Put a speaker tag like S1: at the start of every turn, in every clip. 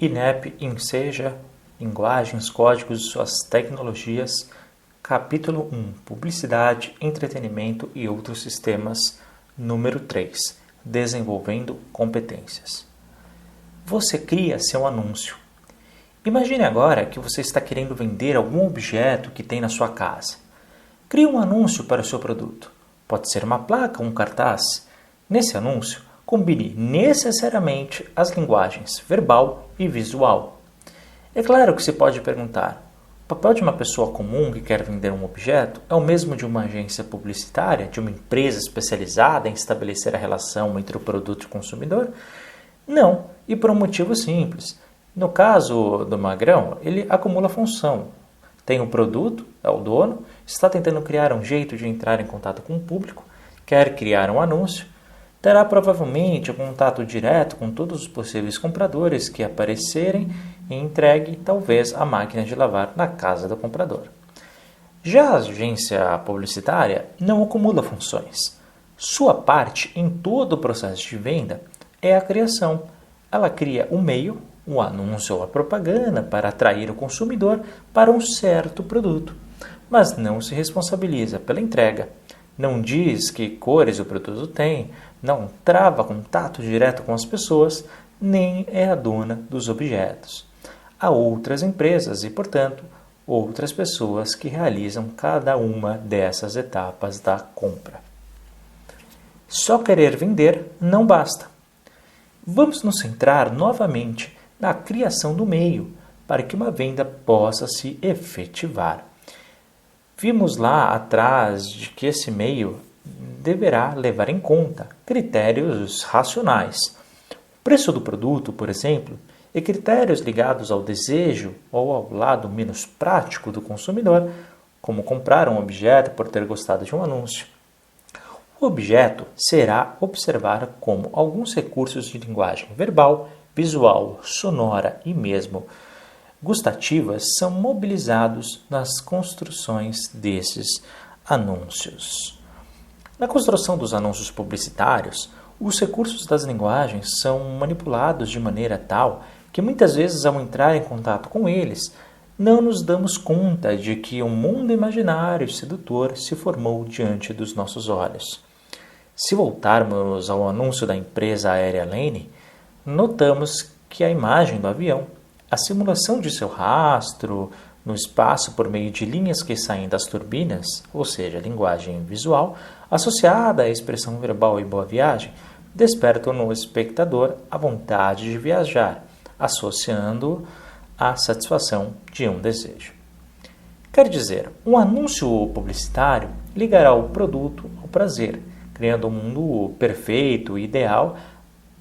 S1: INEP enseja linguagens, códigos e suas tecnologias. Capítulo 1. Publicidade, entretenimento e outros sistemas. Número 3. Desenvolvendo competências. Você cria seu anúncio. Imagine agora que você está querendo vender algum objeto que tem na sua casa. Crie um anúncio para o seu produto. Pode ser uma placa ou um cartaz. Nesse anúncio, combine necessariamente as linguagens verbal e visual. É claro que se pode perguntar: o papel de uma pessoa comum que quer vender um objeto é o mesmo de uma agência publicitária, de uma empresa especializada em estabelecer a relação entre o produto e o consumidor? Não, e por um motivo simples. No caso do Magrão, ele acumula função. Tem um produto, é o dono, está tentando criar um jeito de entrar em contato com o público, quer criar um anúncio, terá provavelmente um contato direto com todos os possíveis compradores que aparecerem e entregue, talvez, a máquina de lavar na casa do comprador. Já a agência publicitária não acumula funções. Sua parte em todo o processo de venda é a criação. Ela cria o meio, o anúncio ou a propaganda para atrair o consumidor para um certo produto, mas não se responsabiliza pela entrega. Não diz que cores o produto tem, não trava contato direto com as pessoas, nem é a dona dos objetos. Há outras empresas e, portanto, outras pessoas que realizam cada uma dessas etapas da compra. Só querer vender não basta. Vamos nos centrar novamente na criação do meio para que uma venda possa se efetivar. Vimos lá atrás de que esse meio deverá levar em conta critérios racionais. O preço do produto, por exemplo, e critérios ligados ao desejo ou ao lado menos prático do consumidor, como comprar um objeto por ter gostado de um anúncio. O objeto será observado como alguns recursos de linguagem verbal, visual, sonora e mesmo gustativas são mobilizados nas construções desses anúncios. Na construção dos anúncios publicitários, os recursos das linguagens são manipulados de maneira tal que muitas vezes, ao entrar em contato com eles, não nos damos conta de que um mundo imaginário e sedutor se formou diante dos nossos olhos. Se voltarmos ao anúncio da empresa aérea Lane, notamos que a imagem do avião, a simulação de seu rastro no espaço por meio de linhas que saem das turbinas, ou seja, linguagem visual, associada à expressão verbal e boa viagem, despertam no espectador a vontade de viajar, associando à satisfação de um desejo. Quer dizer, um anúncio publicitário ligará o produto ao prazer, criando um mundo perfeito e ideal,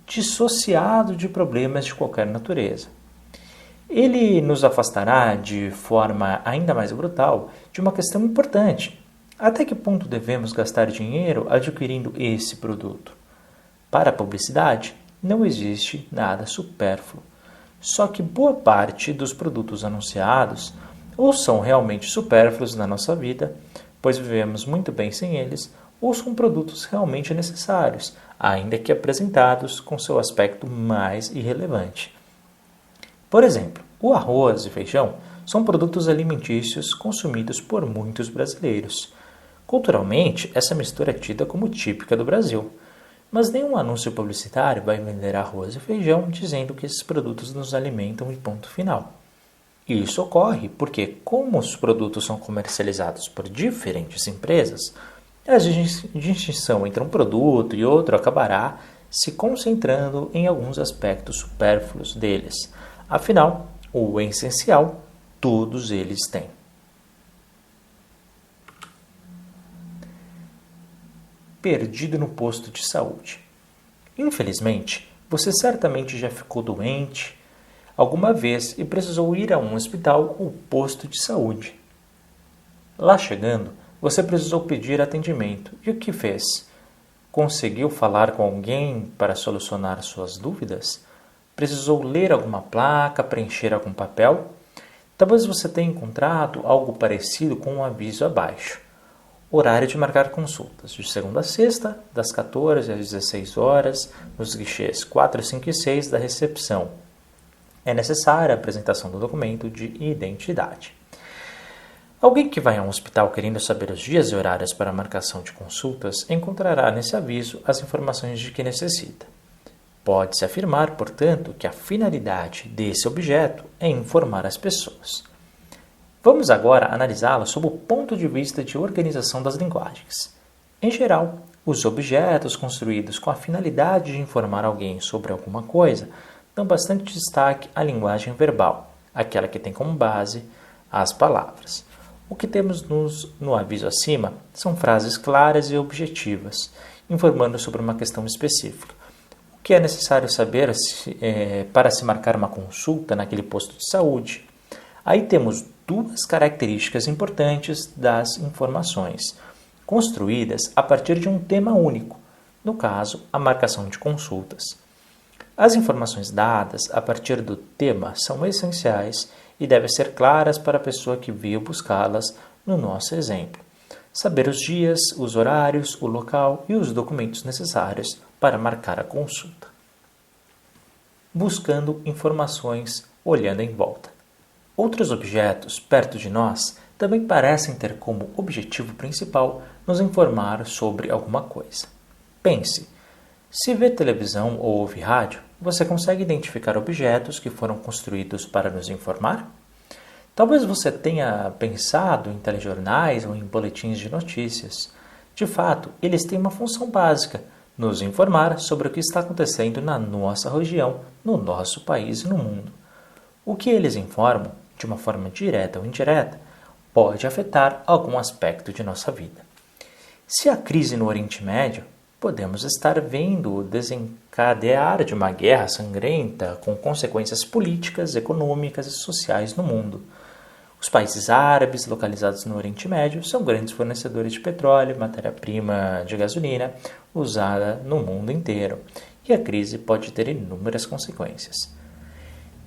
S1: dissociado de problemas de qualquer natureza. Ele nos afastará de forma ainda mais brutal de uma questão importante. Até que ponto devemos gastar dinheiro adquirindo esse produto? Para a publicidade, não existe nada supérfluo. Só que boa parte dos produtos anunciados ou são realmente supérfluos na nossa vida, pois vivemos muito bem sem eles, ou são produtos realmente necessários, ainda que apresentados com seu aspecto mais irrelevante. Por exemplo, o arroz e feijão são produtos alimentícios consumidos por muitos brasileiros. Culturalmente, essa mistura é tida como típica do Brasil, mas nenhum anúncio publicitário vai vender arroz e feijão dizendo que esses produtos nos alimentam e ponto final. E isso ocorre porque, como os produtos são comercializados por diferentes empresas, a distinção entre um produto e outro acabará se concentrando em alguns aspectos supérfluos deles. Afinal, o essencial, todos eles têm. Perdido no posto de saúde. Infelizmente, você certamente já ficou doente alguma vez e precisou ir a um hospital ou posto de saúde. Lá chegando, você precisou pedir atendimento. E o que fez? Conseguiu falar com alguém para solucionar suas dúvidas? Precisou ler alguma placa, preencher algum papel? Talvez você tenha encontrado algo parecido com um aviso abaixo. Horário de marcar consultas, de segunda a sexta, das 14 às 16 horas, nos guichês 4, 5 e 6 da recepção. É necessária a apresentação do documento de identidade. Alguém que vai a um hospital querendo saber os dias e horários para a marcação de consultas encontrará nesse aviso as informações de que necessita. Pode-se afirmar, portanto, que a finalidade desse objeto é informar as pessoas. Vamos agora analisá-lo sob o ponto de vista de organização das linguagens. Em geral, os objetos construídos com a finalidade de informar alguém sobre alguma coisa dão bastante destaque à linguagem verbal, aquela que tem como base as palavras. O que temos no aviso acima são frases claras e objetivas, informando sobre uma questão específica. O que é necessário saber para se marcar uma consulta naquele posto de saúde? Aí temos duas características importantes das informações, construídas a partir de um tema único, no caso, a marcação de consultas. As informações dadas a partir do tema são essenciais e devem ser claras para a pessoa que veio buscá-las no nosso exemplo. Saber os dias, os horários, o local e os documentos necessários para marcar a consulta. Buscando informações, olhando em volta. Outros objetos perto de nós também parecem ter como objetivo principal nos informar sobre alguma coisa. Pense, se vê televisão ou ouve rádio, você consegue identificar objetos que foram construídos para nos informar? Talvez você tenha pensado em telejornais ou em boletins de notícias. De fato, eles têm uma função básica, nos informar sobre o que está acontecendo na nossa região, no nosso país e no mundo. O que eles informam, de uma forma direta ou indireta, pode afetar algum aspecto de nossa vida. Se a crise no Oriente Médio, podemos estar vendo o desencadear de uma guerra sangrenta com consequências políticas, econômicas e sociais no mundo. Os países árabes localizados no Oriente Médio são grandes fornecedores de petróleo, matéria-prima de gasolina usada no mundo inteiro, e a crise pode ter inúmeras consequências.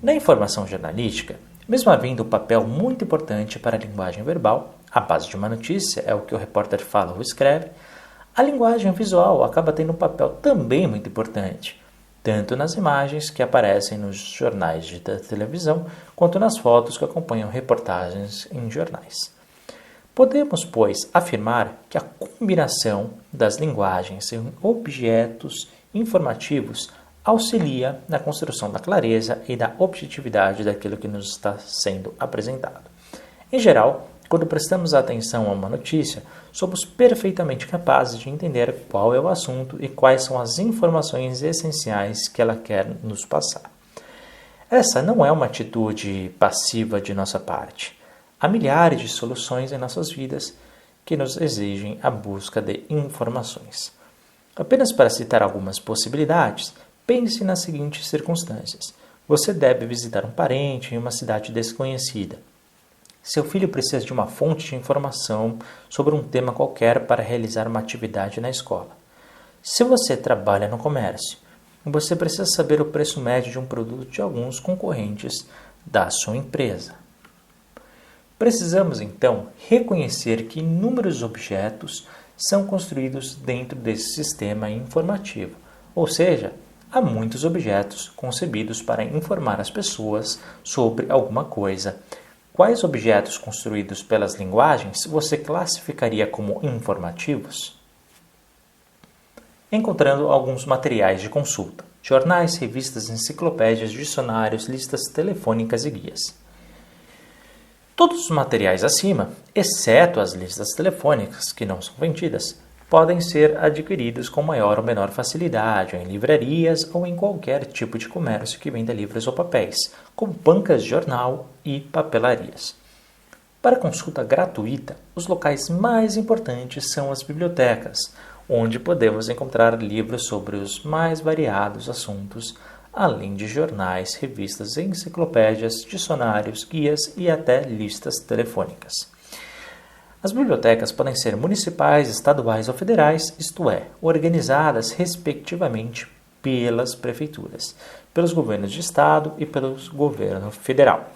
S1: Na informação jornalística, mesmo havendo um papel muito importante para a linguagem verbal, a base de uma notícia é o que o repórter fala ou escreve, a linguagem visual acaba tendo um papel também muito importante, tanto nas imagens que aparecem nos jornais de televisão, quanto nas fotos que acompanham reportagens em jornais. Podemos, pois, afirmar que a combinação das linguagens em objetos informativos auxilia na construção da clareza e da objetividade daquilo que nos está sendo apresentado. Em geral, quando prestamos atenção a uma notícia, somos perfeitamente capazes de entender qual é o assunto e quais são as informações essenciais que ela quer nos passar. Essa não é uma atitude passiva de nossa parte. Há milhares de soluções em nossas vidas que nos exigem a busca de informações. Apenas para citar algumas possibilidades, pense nas seguintes circunstâncias. Você deve visitar um parente em uma cidade desconhecida. Seu filho precisa de uma fonte de informação sobre um tema qualquer para realizar uma atividade na escola. Se você trabalha no comércio, você precisa saber o preço médio de um produto de alguns concorrentes da sua empresa. Precisamos, então, reconhecer que inúmeros objetos são construídos dentro desse sistema informativo, ou seja, há muitos objetos concebidos para informar as pessoas sobre alguma coisa. Quais objetos construídos pelas linguagens você classificaria como informativos? Encontrando alguns materiais de consulta: jornais, revistas, enciclopédias, dicionários, listas telefônicas e guias. Todos os materiais acima, exceto as listas telefônicas que não são vendidas, podem ser adquiridos com maior ou menor facilidade em livrarias ou em qualquer tipo de comércio que venda livros ou papéis, como bancas de jornal e papelarias. Para consulta gratuita, os locais mais importantes são as bibliotecas, onde podemos encontrar livros sobre os mais variados assuntos, além de jornais, revistas, enciclopédias, dicionários, guias e até listas telefônicas. As bibliotecas podem ser municipais, estaduais ou federais, isto é, organizadas respectivamente pelas prefeituras, pelos governos de estado e pelo governo federal.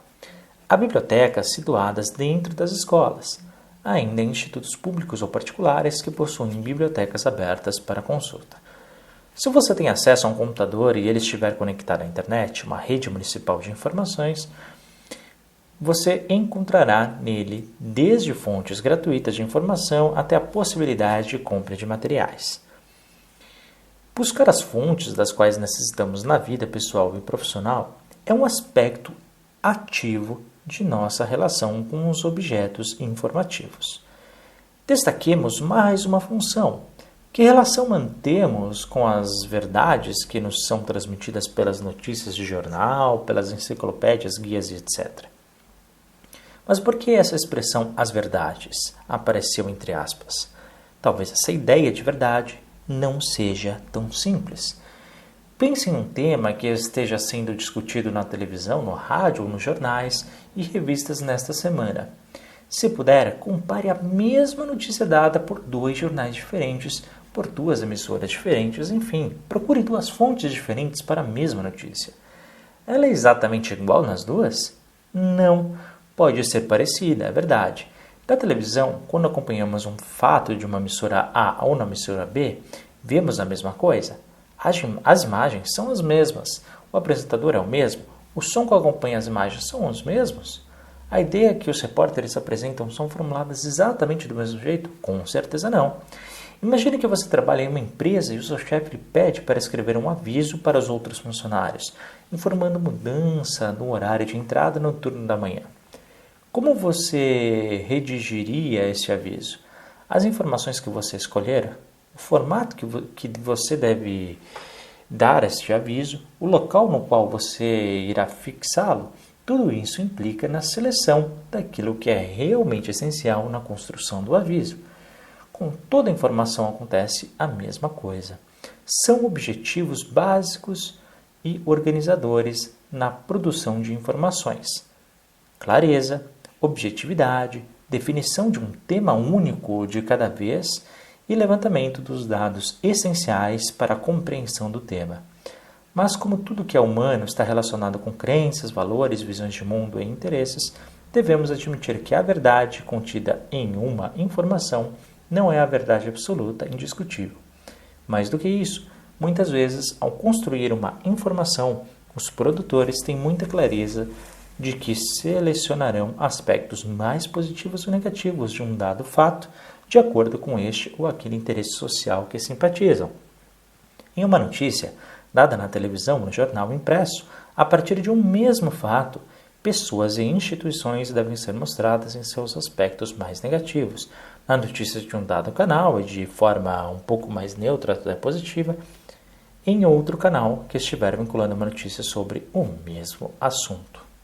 S1: Há bibliotecas situadas dentro das escolas, ainda institutos públicos ou particulares que possuem bibliotecas abertas para consulta. Se você tem acesso a um computador e ele estiver conectado à internet, uma rede municipal de informações, você encontrará nele desde fontes gratuitas de informação até a possibilidade de compra de materiais. Buscar as fontes das quais necessitamos na vida pessoal e profissional é um aspecto ativo de nossa relação com os objetos informativos. Destaquemos mais uma função. Que relação mantemos com as verdades que nos são transmitidas pelas notícias de jornal, pelas enciclopédias, guias e etc.? Mas por que essa expressão "as verdades" apareceu entre aspas? Talvez essa ideia de verdade não seja tão simples. Pense em um tema que esteja sendo discutido na televisão, no rádio ou nos jornais e revistas nesta semana. Se puder, compare a mesma notícia dada por 2 jornais diferentes, por 2 emissoras diferentes, enfim, procure 2 fontes diferentes para a mesma notícia. Ela é exatamente igual nas duas? Não. Pode ser parecida, é verdade. Da televisão, quando acompanhamos um fato de uma emissora A ou na emissora B, vemos a mesma coisa. As imagens são as mesmas, o apresentador é o mesmo, o som que acompanha as imagens são os mesmos. A ideia que os repórteres apresentam são formuladas exatamente do mesmo jeito? Com certeza não. Imagine que você trabalha em uma empresa e o seu chefe lhe pede para escrever um aviso para os outros funcionários, informando mudança no horário de entrada no turno da manhã. Como você redigiria esse aviso? As informações que você escolher, o formato que você deve dar a este aviso, o local no qual você irá fixá-lo, tudo isso implica na seleção daquilo que é realmente essencial na construção do aviso. Com toda a informação acontece a mesma coisa. São objetivos básicos e organizadores na produção de informações. Clareza, objetividade, definição de um tema único de cada vez e levantamento dos dados essenciais para a compreensão do tema. Mas como tudo que é humano está relacionado com crenças, valores, visões de mundo e interesses, devemos admitir que a verdade contida em uma informação não é a verdade absoluta indiscutível. Mais do que isso, muitas vezes, ao construir uma informação, os produtores têm muita clareza de que selecionarão aspectos mais positivos ou negativos de um dado fato, de acordo com este ou aquele interesse social que simpatizam. Em uma notícia, dada na televisão ou no jornal impresso, a partir de um mesmo fato, pessoas e instituições devem ser mostradas em seus aspectos mais negativos. Na notícia de um dado canal, e de forma um pouco mais neutra até positiva, em outro canal que estiver vinculando uma notícia sobre o mesmo assunto.